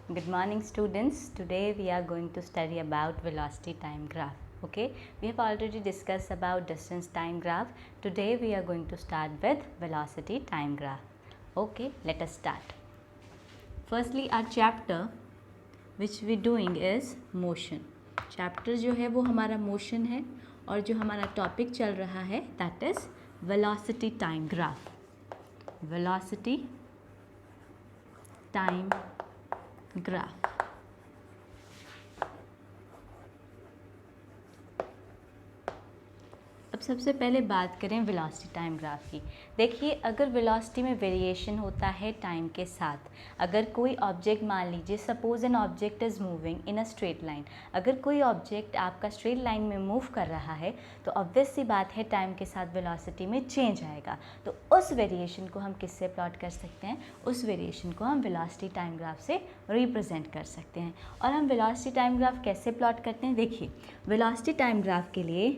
Good morning students. Today we are going to study about velocity time graph. Okay, we have already discussed about distance time graph. Today we are going to start with velocity time graph. Okay, let us start. Firstly our chapter which we doing is motion. Chapter जो है वो हमारा motion है और जो हमारा topic चल रहा है that is velocity time graph. Velocity time graph. अब सबसे पहले बात करें वेलोसिटी टाइम ग्राफ की। देखिए अगर वेलोसिटी में वेरिएशन होता है टाइम के साथ, अगर कोई ऑब्जेक्ट मान लीजिए suppose an object is moving in a straight line, अगर कोई ऑब्जेक्ट आपका स्ट्रेट लाइन में मूव कर रहा है तो ऑब्वियस सी बात है टाइम के साथ वेलोसिटी में चेंज आएगा। तो उस वेरिएशन को हम किससे प्लॉट कर सकते हैं? उस वेरिएशन को हम वेलोसिटी टाइम ग्राफ से रिप्रेजेंट कर सकते हैं। और हम वेलोसिटी टाइम ग्राफ कैसे प्लॉट करते हैं? देखिए वेलोसिटी टाइम ग्राफ के लिए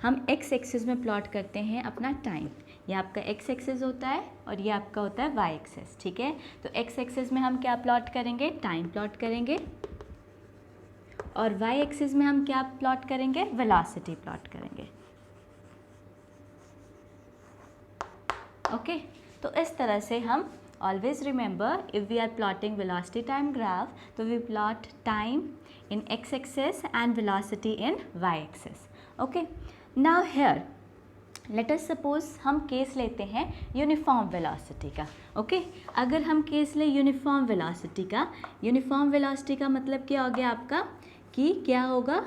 हम एक्स एक्सिस में प्लॉट करते हैं अपना टाइम। ये आपका एक्स एक्सिस होता है और ये आपका होता है वाई एक्सिस, ठीक है। तो एक्स एक्सिस में हम क्या प्लॉट करेंगे? टाइम प्लॉट करेंगे और वाई एक्सिस में हम क्या प्लॉट करेंगे? वेलोसिटी प्लॉट करेंगे। ओके, तो इस तरह से हम always remember if we are plotting velocity time graph तो we plot time in X axis and velocity in Y axis. Okay, now here let us suppose हम केस लेते हैं यूनिफॉर्म वेलोसिटी का। ओके, अगर हम केस लें uniform velocity का मतलब क्या हो गया आपका कि क्या होगा?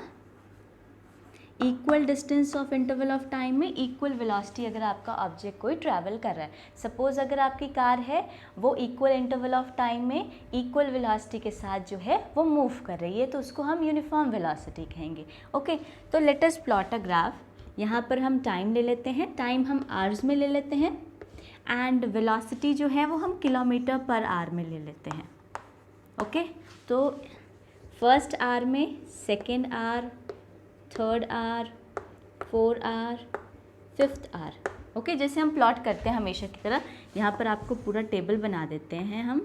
Equal distance of interval of time में इक्वल वेलोसिटी अगर आपका ऑब्जेक्ट कोई ट्रैवल कर रहा है। सपोज अगर आपकी कार है वो इक्वल इंटरवल ऑफ टाइम में इक्वल वेलोसिटी के साथ जो है वो मूव कर रही है तो उसको हम यूनिफॉर्म वेलोसिटी कहेंगे। ओके, तो let us plot a graph. यहाँ पर हम टाइम ले लेते हैं, टाइम हम आवर्स में ले लेते हैं एंड वेलोसिटी जो है वो हम किलोमीटर पर आवर में ले लेते हैं। ओके, तो फर्स्ट आवर में, second hour, third hour, fourth hour, fifth hour. Okay, जैसे हम प्लॉट करते हैं हमेशा की तरह यहाँ पर आपको पूरा टेबल बना देते हैं हम।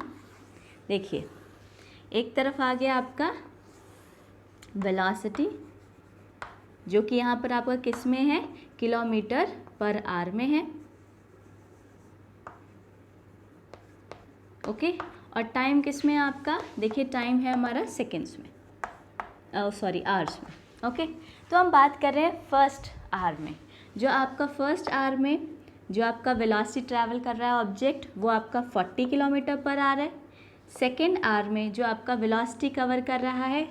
देखिए एक तरफ आ गया आपका वेलोसिटी जो कि यहाँ पर आपका किस में है? किलोमीटर पर आवर में है। ओके, और टाइम किस में है आपका? देखिए टाइम है हमारा सेकेंड्स में, आवर्स में। ओके, तो हम बात कर रहे हैं फर्स्ट आवर में। जो आपका फर्स्ट आवर में जो आपका वेलोसिटी ट्रैवल कर रहा है ऑब्जेक्ट वो आपका 40 किलोमीटर पर आवर है। सेकेंड आवर में जो आपका वेलोसिटी कवर कर रहा है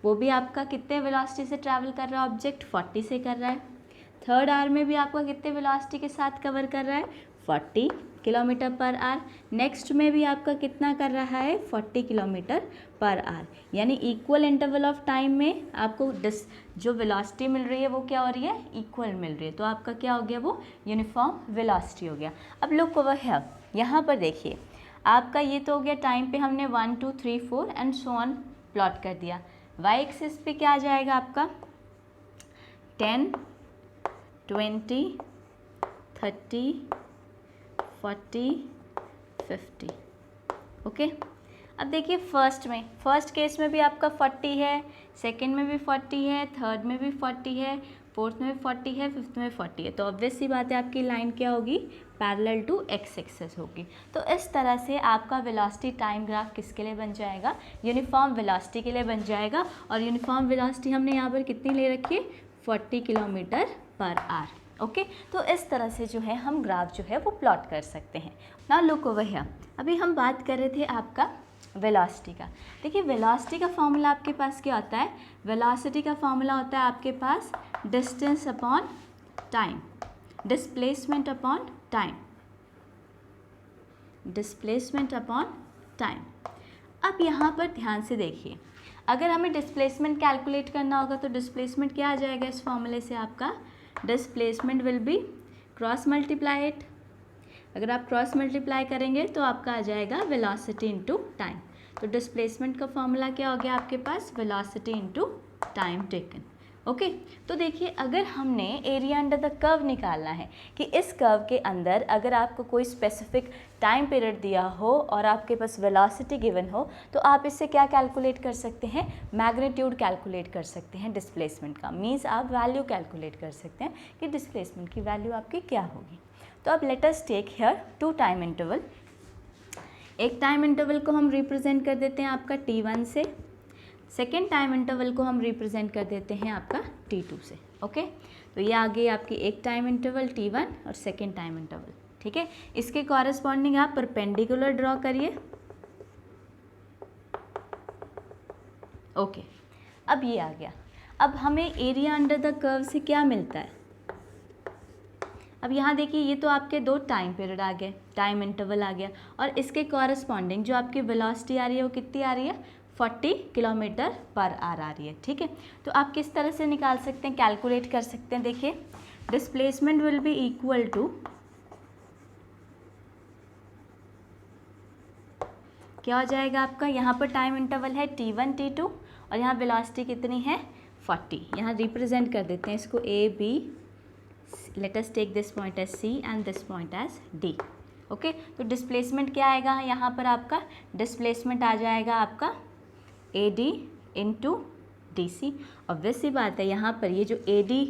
वो भी आपका कितने वेलोसिटी से ट्रैवल कर रहा है ऑब्जेक्ट? 40 से कर रहा है। थर्ड आवर में भी आपका कितने वेलोसिटी के साथ कवर कर रहा है? 40 किलोमीटर पर आवर। नेक्स्ट में भी आपका कितना कर रहा है? 40 किलोमीटर पर आवर। यानी इक्वल इंटरवल ऑफ टाइम में आपको जो वेलोसिटी मिल रही है वो क्या हो रही है? इक्वल मिल रही है। तो आपका क्या हो गया? वो यूनिफॉर्म वेलोसिटी हो गया। अब लुक ओवर हियर, यहाँ पर देखिए आपका ये तो हो गया टाइम पे हमने 1 2 3 4 एंड सो ऑन प्लॉट कर दिया। वाई एक्सिस पे क्या आ जाएगा आपका? 10, 20, 30, 40, 50। ओके, अब देखिए फर्स्ट केस में भी आपका 40 है, सेकंड में भी 40 है, थर्ड में भी 40 है, फोर्थ में 40 है, फिफ्थ में 40 है। तो ऑब्वियस सी बात है आपकी लाइन क्या होगी? पैरेलल टू एक्स एक्सिस होगी। तो इस तरह से आपका वेलोसिटी टाइम ग्राफ किसके लिए बन जाएगा? यूनिफॉर्म वेलोसिटी के लिए बन जाएगा। और यूनिफॉर्म वेलोसिटी हमने यहाँ पर कितनी ले रखी है? 40 किलोमीटर पर आवर। ओके, तो इस तरह से जो है हम ग्राफ जो है वो प्लॉट कर सकते हैं। नाउ लुक ओवर हियर, अभी हम बात कर रहे थे आपका वेलोसिटी का। देखिए वेलोसिटी का फॉर्मूला आपके पास क्या होता है? वेलोसिटी का फॉर्मूला होता है आपके पास distance upon time, displacement upon time, displacement upon time. अब यहाँ पर ध्यान से देखिए, अगर हमें डिस्प्लेसमेंट कैलकुलेट करना होगा तो डिस्प्लेसमेंट क्या आ जाएगा इस फॉर्मूले से? आपका displacement will be cross multiplied. अगर आप क्रॉस मल्टीप्लाई करेंगे तो आपका आ जाएगा वेलोसिटी इनटू टाइम। तो डिस्प्लेसमेंट का फॉर्मूला क्या हो गया आपके पास? Velocity into time taken. Okay तो देखिए, अगर हमने एरिया अंडर द कर्व निकालना है कि इस कर्व के अंदर अगर आपको कोई स्पेसिफिक टाइम पीरियड दिया हो और आपके पास वेलोसिटी गिवन हो, तो आप इससे क्या कैलकुलेट कर सकते हैं, मैग्नीट्यूड कैलकुलेट कर सकते हैं डिस्प्लेसमेंट का। मीन्स आप वैल्यू कैलकुलेट कर सकते हैं कि डिस्प्लेसमेंट की वैल्यू आपकी क्या होगी। तो अब let us take here 2 time interval. एक टाइम इंटरवल को हम रिप्रेजेंट कर देते हैं आपका T1 से, सेकेंड टाइम इंटरवल को हम रिप्रेजेंट कर देते हैं आपका T2 से। ओके तो ये आ गई आपकी एक टाइम इंटरवल T1 और सेकेंड टाइम इंटरवल। ठीक है, इसके कॉरेस्पॉन्डिंग आप परपेंडिकुलर ड्रॉ करिए। ओके अब ये आ गया। अब हमें एरिया अंडर द कर्व से क्या मिलता है, अब यहाँ देखिए ये तो आपके 2 टाइम पीरियड आ गए, टाइम इंटरवल आ गया, और इसके कॉरेस्पॉन्डिंग जो आपकी वेलोसिटी आ रही है वो कितनी आ रही है, 40 किलोमीटर पर आवर आ रही है। ठीक है, तो आप किस तरह से निकाल सकते हैं, कैलकुलेट कर सकते हैं। देखिए displacement will be equal to, क्या हो जाएगा आपका, यहाँ पर टाइम इंटरवल है T1 T2 और यहाँ वेलोसिटी कितनी है 40। यहाँ रिप्रेजेंट कर देते हैं इसको A B, let us take this point as C and this point as D। Okay तो डिस्प्लेसमेंट क्या आएगा यहाँ पर, आपका डिस्प्लेसमेंट आ जाएगा आपका AD इंटू DC। ऑब्वियस सी बात है, यहाँ पर ये जो AD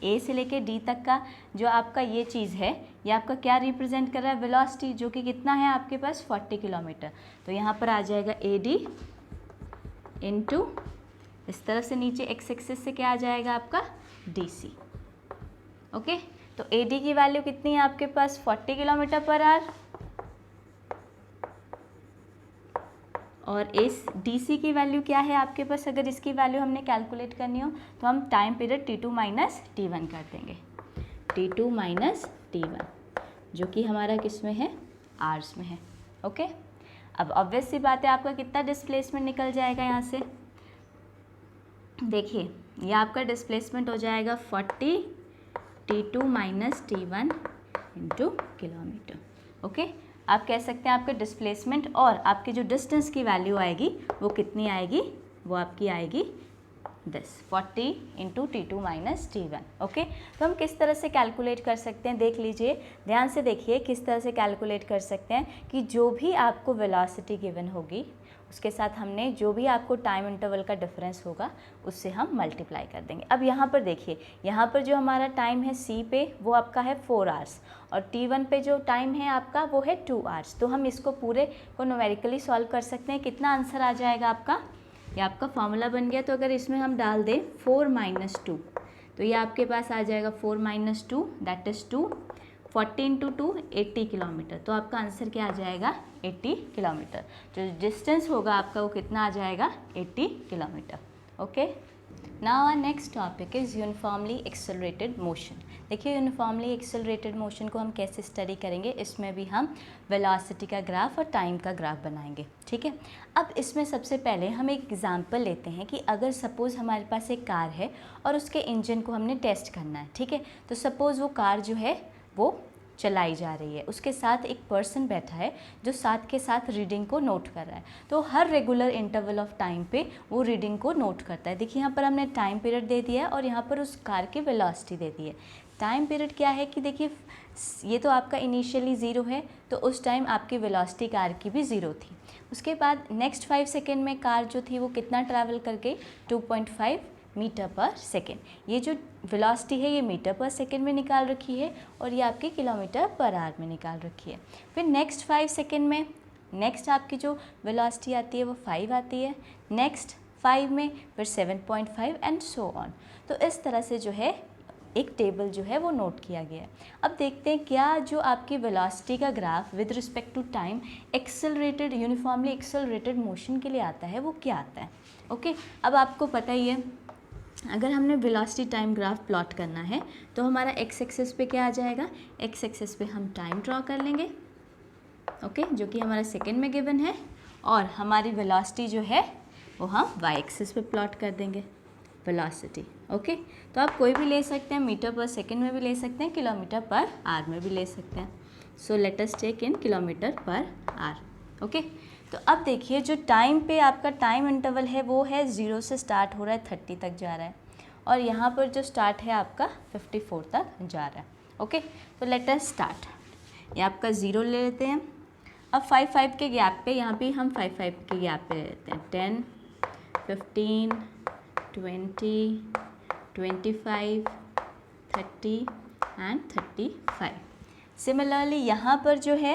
A से लेके D तक का जो आपका ये चीज़ है, ये आपका क्या रिप्रेजेंट कर रहा है, वेलोसिटी, जो कि कितना है आपके पास 40 किलोमीटर। तो यहाँ पर आ जाएगा AD इंटू, इस तरह से नीचे एक्स एक्सिस से क्या आ जाएगा आपका DC। ओके तो AD की वैल्यू कितनी है आपके पास 40 किलोमीटर पर आवर, और इस DC की वैल्यू क्या है आपके पास, अगर इसकी वैल्यू हमने कैलकुलेट करनी हो तो हम time period T2 minus T1 कर देंगे, T2 माइनस T1 जो कि हमारा किस में है, आवर्स में है। ओके अब ऑब्वियस सी बात है, आपका कितना डिस्प्लेसमेंट निकल जाएगा यहाँ से, देखिए ये आपका डिस्प्लेसमेंट हो जाएगा 40 T2 minus T1 into kilometre. Okay आप कह सकते हैं आपके डिस्प्लेसमेंट और आपकी जो डिस्टेंस की वैल्यू आएगी वो कितनी आएगी, वो आपकी आएगी 40 into T2 minus T1। Okay तो हम किस तरह से कैलकुलेट कर सकते हैं, देख लीजिए, ध्यान से देखिए किस तरह से कैलकुलेट कर सकते हैं कि जो भी आपको वेलोसिटी गिवन होगी उसके साथ हमने जो भी आपको टाइम इंटरवल का डिफरेंस होगा उससे हम मल्टीप्लाई कर देंगे। अब यहाँ पर देखिए, यहाँ पर जो हमारा टाइम है C पे वो आपका है 4 आवर्स और T1 पे जो टाइम है आपका वो है 2 आवर्स। तो हम इसको पूरे को न्यूमेरिकली सॉल्व कर सकते हैं। कितना आंसर आ जाएगा आपका, ये आपका फॉर्मूला बन गया। तो अगर इसमें हम डाल दें 4 माइनस 2 तो ये आपके पास आ जाएगा 4 minus 2 that is 2, 40 into 2 80 kilometre. तो आपका आंसर क्या आ जाएगा 80 किलोमीटर। जो डिस्टेंस होगा आपका वो कितना आ जाएगा 80 kilometre. Okay now our next topic is uniformly accelerated motion. देखिए यूनिफॉर्मली एक्सेलरेटेड मोशन को हम कैसे स्टडी करेंगे, इसमें भी हम वेलोसिटी का ग्राफ और टाइम का ग्राफ बनाएंगे। ठीक है, अब इसमें सबसे पहले हम एक एग्जांपल लेते हैं कि अगर सपोज़ हमारे पास एक कार है और उसके इंजन को हमने टेस्ट करना है। ठीक है, तो सपोज़ वो कार जो है वो चलाई जा रही है, उसके साथ एक पर्सन बैठा है जो साथ के साथ रीडिंग को नोट कर रहा है। तो हर रेगुलर इंटरवल ऑफ टाइम पे वो रीडिंग को नोट करता है। देखिए यहाँ पर हमने टाइम पीरियड दे दिया है और यहाँ पर उस कार की वेलोसिटी दे दी है। टाइम पीरियड क्या है कि देखिए ये तो आपका इनिशियली 0 है, तो उस टाइम आपकी वेलोसिटी कार की भी 0 थी। उसके बाद नेक्स्ट 5 सेकेंड में कार जो थी वो कितना ट्रैवल कर गई, 2.5 मीटर पर सेकेंड। ये जो वेलोसिटी है ये मीटर पर सेकेंड में निकाल रखी है और ये आपकी किलोमीटर पर आवर में निकाल रखी है। फिर नेक्स्ट 5 सेकेंड में नेक्स्ट आपकी जो वेलोसिटी आती है वो 5 आती है, नेक्स्ट 5 में फिर 7.5 एंड सो ऑन। तो इस तरह से जो है एक टेबल जो है वो नोट किया गया है। अब देखते हैं क्या जो आपकी वेलोसिटी का graph with respect to time accelerated uniformly accelerated motion के लिए आता है वो क्या आता है। ओके अब आपको पता ही है, अगर हमने वेलोसिटी टाइम ग्राफ प्लॉट करना है तो हमारा एक्स एक्सिस पे क्या आ जाएगा, एक्स एक्सिस पे हम टाइम ड्रॉ कर लेंगे। ओके जो कि हमारा सेकेंड में गिवन है, और हमारी वेलोसिटी जो है वो हम वाई एक्सिस पे प्लॉट कर देंगे वेलोसिटी। ओके तो आप कोई भी ले सकते हैं, मीटर पर सेकेंड में भी ले सकते हैं, किलोमीटर पर आवर में भी ले सकते हैं। So let us take in kilometre per hour. Okay तो अब देखिए जो टाइम पे आपका टाइम इंटरवल है वो है 0 से स्टार्ट हो रहा है 30 तक जा रहा है। और यहाँ पर जो स्टार्ट है आपका 54 तक जा रहा है। ओके, तो लेट अस स्टार्ट। ये आपका 0 ले लेते हैं। अब 5 के गैप पे यहाँ भी हम 5 के गैप पे ले लेते हैं। 10, 15, 20, 25, 30 एंड 35। सिमिलरली यहाँ पर जो है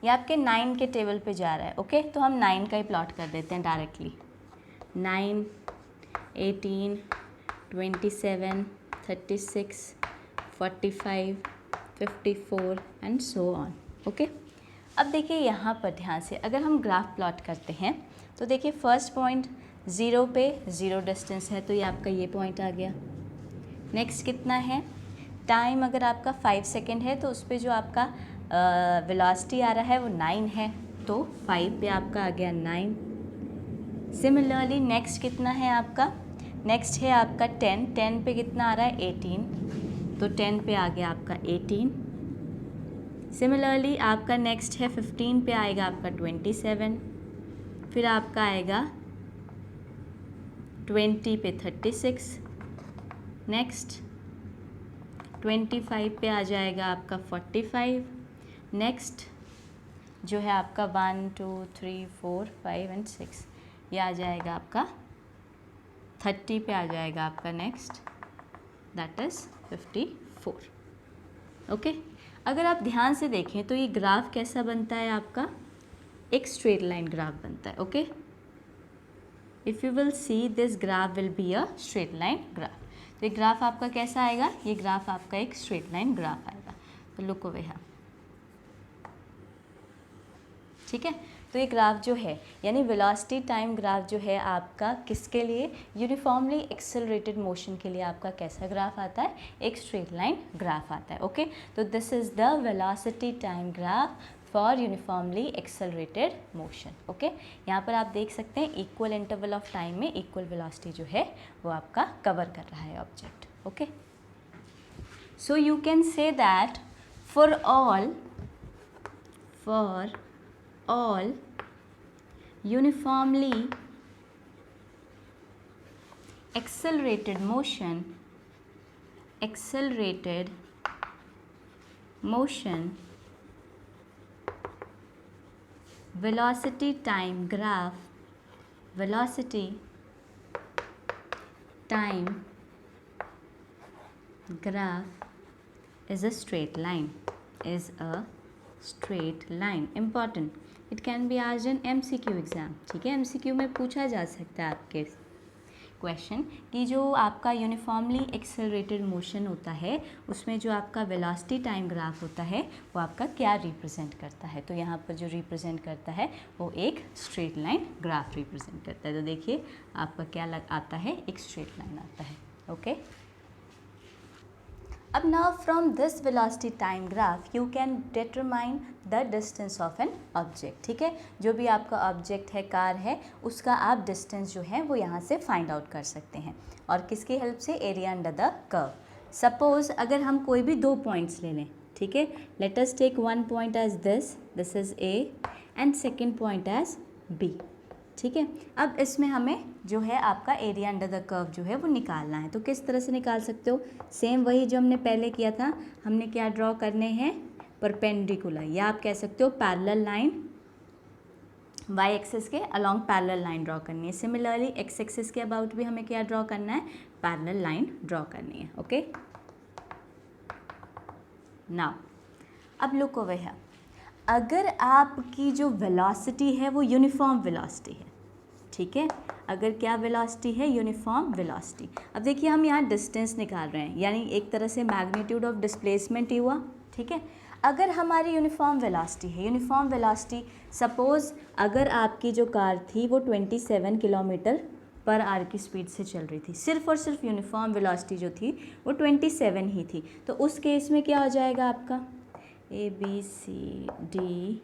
ये आपके 9 के टेबल पे जा रहा है। ओके, तो हम 9 का ही प्लॉट कर देते हैं directly. 9, 18, 27, 36, 45, 54 and so on. Okay, अब देखिए यहाँ पर ध्यान से अगर हम ग्राफ प्लॉट करते हैं तो देखिए फर्स्ट पॉइंट 0 पे 0 डिस्टेंस है, तो ये आपका ये पॉइंट आ गया। नेक्स्ट कितना है, टाइम अगर आपका 5 सेकेंड है तो उस पर जो आपका वेलोसिटी आ रहा है वो 9 है, तो 5 पे आपका आ गया 9। सिमिलरली नेक्स्ट कितना है आपका, नेक्स्ट है आपका 10 पे कितना आ रहा है 18, तो 10 पे आ गया आपका 18। सिमिलरली आपका नेक्स्ट है 15 पे आएगा आपका 27, फिर आपका आएगा 20 पे 36, नेक्स्ट 25 पे आ जाएगा आपका 45, नेक्स्ट जो है आपका 1, 2, 3, 4, 5 एंड 6 ये आ जाएगा आपका 30 पे आ जाएगा आपका नेक्स्ट, दैट इज़ 54। ओके, अगर आप ध्यान से देखें तो ये ग्राफ कैसा बनता है आपका, एक स्ट्रेट लाइन ग्राफ बनता है। Okay, if you will see this graph will be a straight line graph. तो ये ग्राफ आपका कैसा आएगा, ये ग्राफ आपका एक स्ट्रेट लाइन ग्राफ आएगा। तो लुक ओवर हियर, ठीक है। तो ये ग्राफ जो है यानी वेलोसिटी टाइम ग्राफ जो है आपका किसके लिए, यूनिफॉर्मली एक्सेलरेटेड मोशन के लिए आपका कैसा ग्राफ आता है, एक स्ट्रेट लाइन ग्राफ आता है। ओके, तो this is the velocity time graph for uniformly accelerated motion. Okay, यहाँ पर आप देख सकते हैं इक्वल इंटरवल ऑफ टाइम में इक्वल वेलोसिटी जो है वो आपका कवर कर रहा है object. Okay, so you can say that for all uniformly accelerated motion velocity time graph is a straight line, important. It can be asked in MCQ exam. ठीक है, MCQ में पूछा जा सकता है आपके क्वेश्चन कि जो आपका यूनिफॉर्मली एक्सेलरेटेड मोशन होता है उसमें जो आपका वेलोसिटी टाइम ग्राफ होता है वो आपका क्या रिप्रेजेंट करता है। तो यहाँ पर जो रिप्रेजेंट करता है वो एक स्ट्रेट लाइन ग्राफ रिप्रेजेंट करता है। तो देखिए आपका क्या आता है, एक स्ट्रेट लाइन आता है। ओके, अब now from this velocity time graph you can determine the distance of an object. ठीक है, जो भी आपका ऑब्जेक्ट है, कार है, उसका आप डिस्टेंस जो है वो यहाँ से फाइंड आउट कर सकते हैं। और किसकी हेल्प से, area under the curve. Suppose अगर हम कोई भी 2 पॉइंट्स ले लें, ठीक है, let us take 1 point as this is A and second point as B। ठीक है, अब इसमें हमें जो है आपका एरिया अंडर द कर्व जो है वो निकालना है। तो किस तरह से निकाल सकते हो, सेम वही जो हमने पहले किया था। हमने क्या ड्रॉ करने हैं, परपेंडिकुलर, या आप कह सकते हो पैरेलल लाइन, वाई एक्सिस के अलॉन्ग पैरेलल लाइन ड्रॉ करनी है। सिमिलरली एक्स एक्सिस के अबाउट भी हमें क्या ड्रॉ करना है, पैरेलल लाइन ड्रॉ करनी है। ओके, नाउ अब लुक ओवर हियर, अगर आपकी जो वेलोसिटी है वो यूनिफॉर्म वेलोसिटी है, ठीक है, अगर क्या वेलोसिटी है, यूनिफॉर्म वेलोसिटी। अब देखिए हम यहाँ डिस्टेंस निकाल रहे हैं, यानी एक तरह से मैग्नीट्यूड ऑफ डिस्प्लेसमेंट ही हुआ। ठीक है, अगर हमारी यूनिफॉर्म वेलोसिटी है, यूनिफॉर्म वेलोसिटी सपोज़ अगर आपकी जो कार थी वो 27 किलोमीटर पर आवर की स्पीड से चल रही थी, सिर्फ और सिर्फ यूनिफॉर्म वेलोसिटी जो थी वो 27 ही थी, तो उस केस में क्या हो जाएगा आपका ABCDE।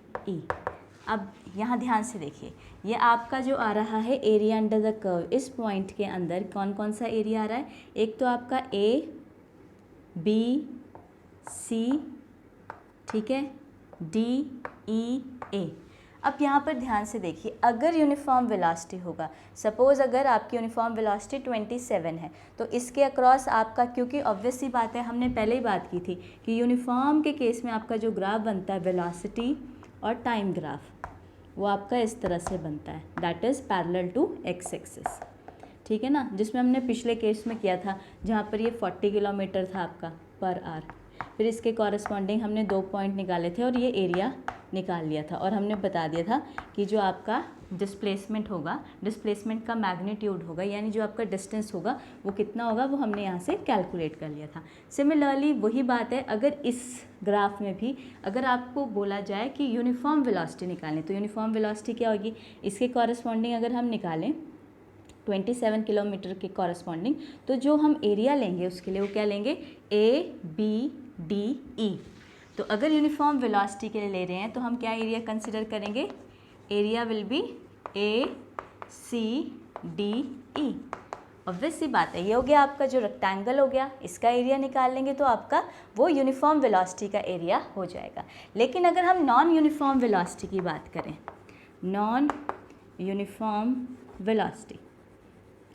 अब यहाँ ध्यान से देखिए, ये आपका जो आ रहा है एरिया अंडर द कर्व, इस पॉइंट के अंदर कौन कौन सा एरिया आ रहा है, एक तो आपका ABC, ठीक है, DEA। अब यहाँ पर ध्यान से देखिए, अगर यूनिफॉर्म वेलोसिटी होगा, सपोज़ अगर आपकी यूनिफॉर्म वेलोसिटी 27 है, तो इसके अक्रॉस आपका, क्योंकि ऑब्वियस सी बात है, हमने पहले ही बात की थी कि यूनिफॉर्म के केस में आपका जो ग्राफ बनता है वेलोसिटी और टाइम ग्राफ, वो आपका इस तरह से बनता है, that is parallel to X axis, ठीक है ना, जिसमें हमने पिछले केस में किया था जहाँ पर ये 40 किलोमीटर था आपका पर आवर। फिर इसके कॉरस्पॉन्डिंग हमने 2 पॉइंट निकाले थे और ये एरिया निकाल लिया था, और हमने बता दिया था कि जो आपका डिस्प्लेसमेंट होगा, डिस्प्लेसमेंट का मैग्नीट्यूड होगा, यानी जो आपका डिस्टेंस होगा वो कितना होगा, वो हमने यहाँ से कैलकुलेट कर लिया था। सिमिलरली वही बात है, अगर इस ग्राफ में भी अगर आपको बोला जाए कि यूनिफॉर्म वेलोसिटी निकालें, तो यूनिफॉर्म वेलोसिटी क्या होगी, इसके कॉरस्पॉन्डिंग अगर हम निकालें 27 किलोमीटर के कॉरस्पॉन्डिंग, तो जो हम एरिया लेंगे उसके लिए वो क्या लेंगे, ABDE। तो अगर यूनिफॉर्म वेलोसिटी के लिए ले रहे हैं तो हम क्या एरिया कंसिडर करेंगे, area will be ACDE। Obvious सी बात है, ये हो गया आपका जो रेक्टेंगल हो गया, इसका एरिया निकाल लेंगे तो आपका वो यूनिफॉर्म वेलोसिटी का एरिया हो जाएगा। लेकिन अगर हम नॉन यूनिफॉर्म वेलोसिटी की बात करें, नॉन यूनिफॉर्म वेलोसिटी,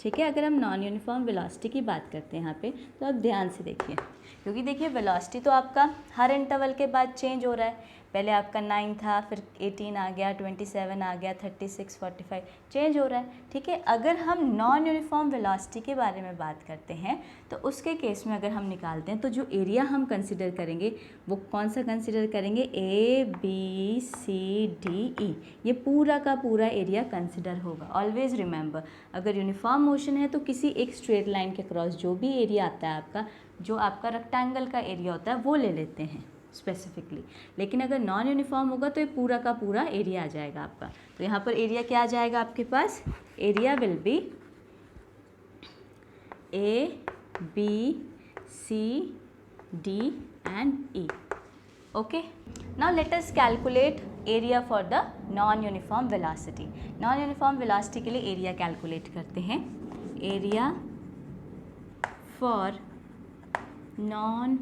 ठीक है, अगर हम नॉन यूनिफॉर्म वेलोसिटी की बात करते हैं यहाँ पे, तो आप ध्यान से देखिए, क्योंकि देखिए वेलोसिटी तो आपका हर इंटरवल के बाद चेंज हो रहा है, पहले आपका 9 था, फिर 18 आ गया, 27 आ गया, 36, 45 चेंज हो रहा है, ठीक है। अगर हम नॉन यूनिफॉर्म वेलोसिटी के बारे में बात करते हैं तो उसके केस में अगर हम निकालते हैं तो जो एरिया हम कंसिडर करेंगे वो कौन सा कंसिडर करेंगे, ABCDE, ये पूरा का पूरा एरिया कंसिडर होगा। ऑलवेज रिमेंबर, अगर यूनिफॉर्म मोशन है तो किसी एक स्ट्रेट लाइन के क्रॉस जो भी एरिया आता है आपका, जो आपका रेक्टेंगल का एरिया होता है वो ले लेते हैं स्पेसिफिकली। लेकिन अगर नॉन यूनिफॉर्म होगा तो ये पूरा का पूरा एरिया आ जाएगा आपका। तो यहाँ पर एरिया क्या आ जाएगा आपके पास, area will be ABCD and E। Okay, now let us calculate area for the non uniform velocity. Non uniform velocity के लिए एरिया कैलकुलेट करते हैं, area for non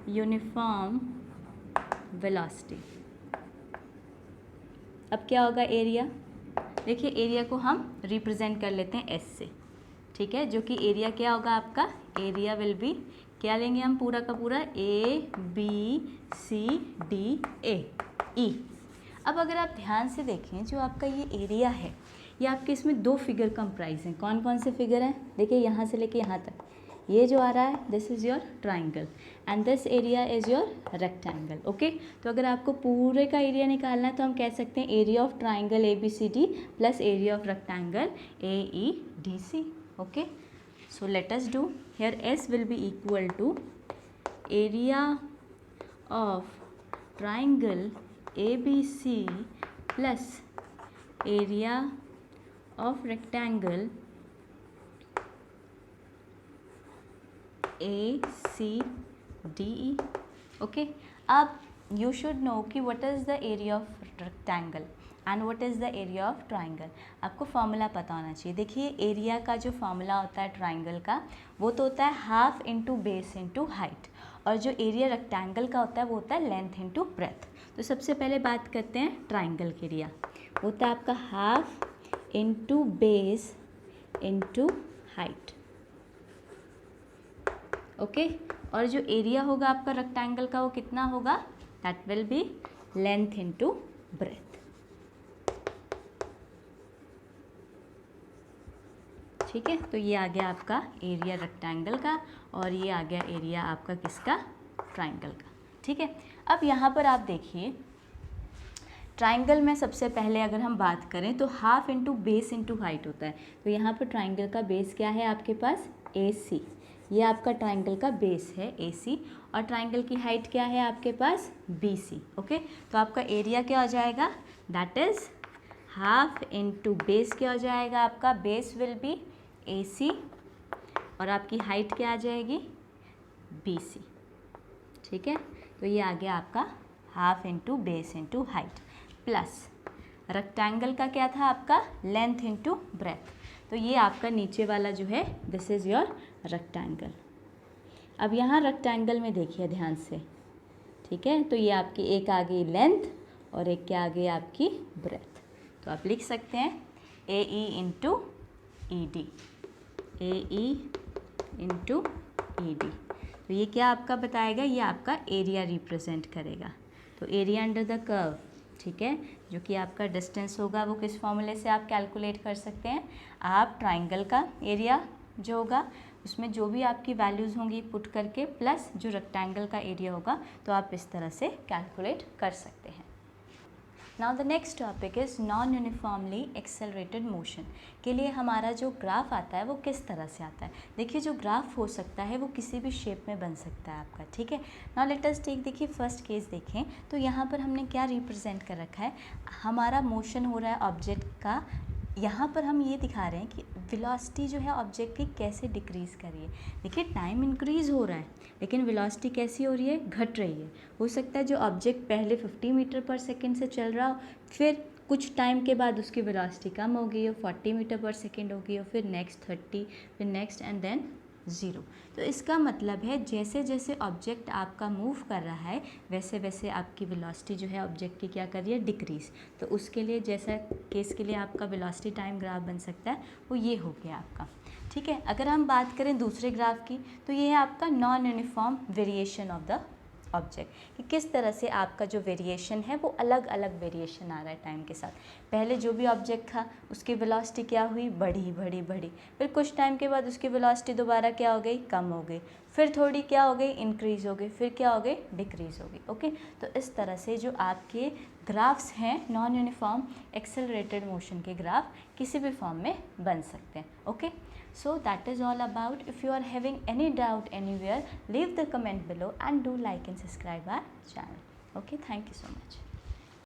uniform velocity. अब क्या होगा एरिया, देखिए एरिया को हम रिप्रेजेंट कर लेते हैं S से, ठीक है, जो कि एरिया क्या होगा आपका, एरिया विल बी, क्या लेंगे हम पूरा का पूरा, ABCDE। अब अगर आप ध्यान से देखें, जो आपका ये एरिया है, ये आपके इसमें 2 फिगर कंप्राइज हैं। कौन कौन से फिगर हैं, देखिए यहाँ से लेके यहाँ तक, ये जो आ रहा है this is your triangle and this area is your rectangle. Okay, तो अगर आपको पूरे का एरिया निकालना है तो हम कह सकते हैं area of triangle ABCD plus area of rectangle AEDC। Okay, so let us do here, S will be equal to area of triangle ABC plus area of rectangle ACDE। Okay, अब you should know कि what is the area of rectangle and what is the area of triangle। आपको formula पता होना चाहिए। देखिए area का जो formula होता है ट्राइंगल का, वो तो होता है half into base into height, और जो एरिया रेक्टेंगल का होता है वो होता है लेंथ इंटू ब्रेथ। तो सबसे पहले बात करते हैं ट्राइंगल के एरिया, होता है आपका half into base into height. Okay, और जो एरिया होगा आपका रेक्टेंगल का वो कितना होगा, that will be length into breadth. ठीक है, तो ये आ गया आपका एरिया रेक्टेंगल का और ये आ गया एरिया आपका किसका, ट्राइंगल का। ठीक है, अब यहाँ पर आप देखिए ट्राइंगल में सबसे पहले अगर हम बात करें तो half into base into height होता है। तो यहाँ पर ट्राइंगल का बेस क्या है आपके पास, AC, ये आपका ट्राइंगल का बेस है AC, और ट्राइंगल की हाइट क्या है आपके पास, BC। ओके, तो आपका एरिया क्या हो जाएगा, that is half into base क्या हो जाएगा आपका, बेस विल बी AC और आपकी हाइट क्या आ जाएगी, BC। ठीक है, तो ये आ गया आपका half into base into height plus rectangle का क्या था आपका, लेंथ इंटू ब्रेथ। तो ये आपका नीचे वाला जो है दिस इज़ योर रेक्टेंगल। अब यहाँ रेक्टेंगल में देखिए ध्यान से, ठीक है, तो ये आपकी एक आ गई लेंथ और एक क्या आ गई आपकी ब्रेथ। तो आप लिख सकते हैं ए ई इंटू ई डी, ए ई इंटू ई डी। तो ये क्या आपका बताएगा, ये आपका एरिया रिप्रेजेंट करेगा। तो एरिया अंडर द कर्व, ठीक है, जो कि आपका डिस्टेंस होगा वो किस फॉर्मूले से आप कैलकुलेट कर सकते हैं। आप ट्राइंगल का एरिया जो होगा उसमें जो भी आपकी वैल्यूज़ होंगी पुट करके प्लस जो रेक्टेंगल का एरिया होगा, तो आप इस तरह से कैलकुलेट कर सकते हैं। Now the next topic is non uniformly accelerated motion के लिए हमारा जो ग्राफ आता है वो किस तरह से आता है। देखिए जो ग्राफ हो सकता है वो किसी भी शेप में बन सकता है आपका, ठीक है। नाउ लेट अस टेक, देखिए फर्स्ट केस देखें तो यहाँ पर हमने क्या रिप्रेजेंट कर रखा है, हमारा मोशन हो रहा है ऑब्जेक्ट का। यहाँ पर हम ये दिखा रहे हैं कि वेलोसिटी जो है ऑब्जेक्ट की कैसे डिक्रीज़ कर रही है। देखिए टाइम इंक्रीज़ हो रहा है लेकिन वेलोसिटी कैसी हो रही है, घट रही है। हो सकता है जो ऑब्जेक्ट पहले 50 मीटर पर सेकेंड से चल रहा हो, फिर कुछ टाइम के बाद उसकी वेलोसिटी कम हो गई हो, 40 मीटर पर सेकेंड हो गई हो, फिर नेक्स्ट 30, फिर नेक्स्ट एंड देन 0। तो इसका मतलब है जैसे जैसे ऑब्जेक्ट आपका मूव कर रहा है वैसे वैसे आपकी वेलोसिटी जो है ऑब्जेक्ट की क्या कर रही है, डिक्रीज़। तो उसके लिए जैसा केस के लिए आपका वेलोसिटी टाइम ग्राफ बन सकता है वो ये हो गया आपका, ठीक है। अगर हम बात करें दूसरे ग्राफ की तो ये है आपका non uniform variation of the object, कि किस तरह से आपका जो वेरिएशन है वो अलग अलग वेरिएशन आ रहा है टाइम के साथ। पहले जो भी ऑब्जेक्ट था उसकी वेलोसिटी क्या हुई, बढ़ी बढ़ी बढ़ी, फिर कुछ टाइम के बाद उसकी वेलोसिटी दोबारा क्या हो गई, कम हो गई, फिर थोड़ी क्या हो गई, इंक्रीज़ हो गई, फिर क्या हो गई, डिक्रीज़ हो गई। ओके, तो इस तरह से जो आपके ग्राफ्स हैं नॉन यूनिफॉर्म एक्सेलरेटेड मोशन के ग्राफ किसी भी फॉर्म में बन सकते हैं। Okay, so that is all about. If you are having any doubt anywhere, leave the comment below and do like and subscribe our channel. Okay, thank you so much.